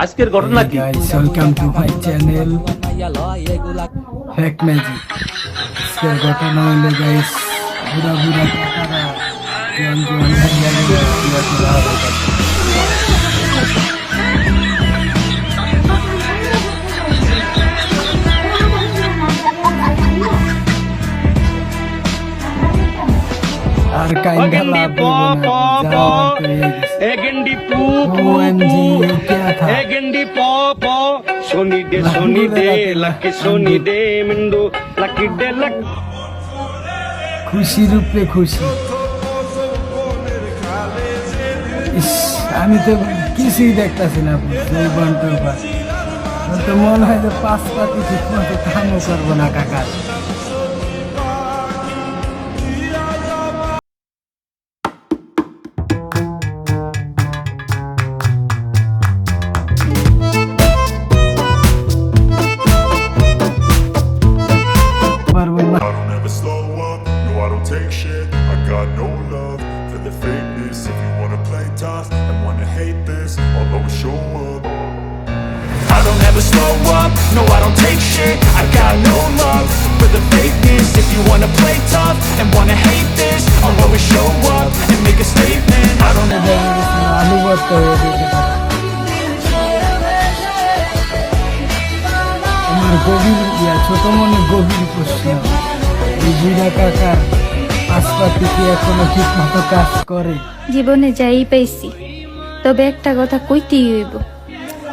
আজকের ঘটনা কি? Welcome to my channel fact magic. আজকের ঘটনা হলো গাইস, বুড়া বুড়া কাকারা জোয়ান জোয়ান ভাইয়াদের বিয়ে করা হবে। আর কাইন্ডা লাভ দেব না, যাওয়ার তো হয়ে গেছে। ए गंडी पू OMG, ये क्या था? ए गंडी पो सोनी दे लकी सोनी दे मिंदो लकी दे लक খুশি রূপে খুশি। ইস, আমি তো কিছুই দেখতেছি না, বন্টুর পা তো মনে হয় যে পাঁচ পাতি ঠিক মতো কামও করবো না কাকা। পারবো না। I don't ever slow up, no I don't take shit. I got no love for the fakeness. If you wanna play tough and wanna hate this, I'll always show up. I don't ever slow up, no I don't take shit. I got no love for the fakeness. If you wanna play tough and wanna hate this, I'll always show up and make a statement. I don't আলু ভর্তা হয়ে যেতে পারে। আমার গভীর ছোট মনে গভীর প্রশ্ন, এই বুড়া কাকার পাশপাতি কি এখনো ঠিক মতো কাজ করে? জীবনে যাই পাইছি, তবে একটা কথা কইতেই হইব,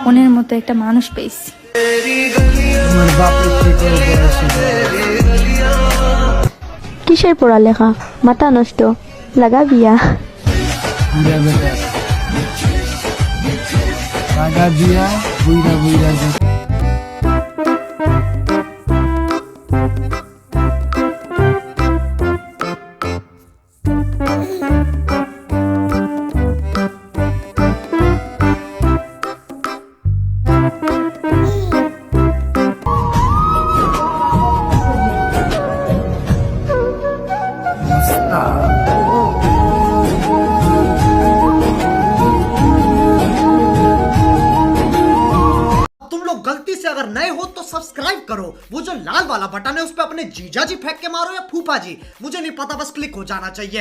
মনের মতো একটা মানুষ পাইছি। আমার বাপের থেকে বয়সে কিসের পড়ালেখা, মাথা নষ্ট, লাগা বিয়া। বুড়া বেটা টাকা দিয়া বুইরা বুইরা যেতে। तुम लोग गलती से अगर नए हो तो सब्सक्राइब करो, वो जो लाल वाला बटन है उस पे अपने जीजा जी फेंक के मारो या फूफा जी, मुझे नहीं पता, बस क्लिक हो जाना चाहिए।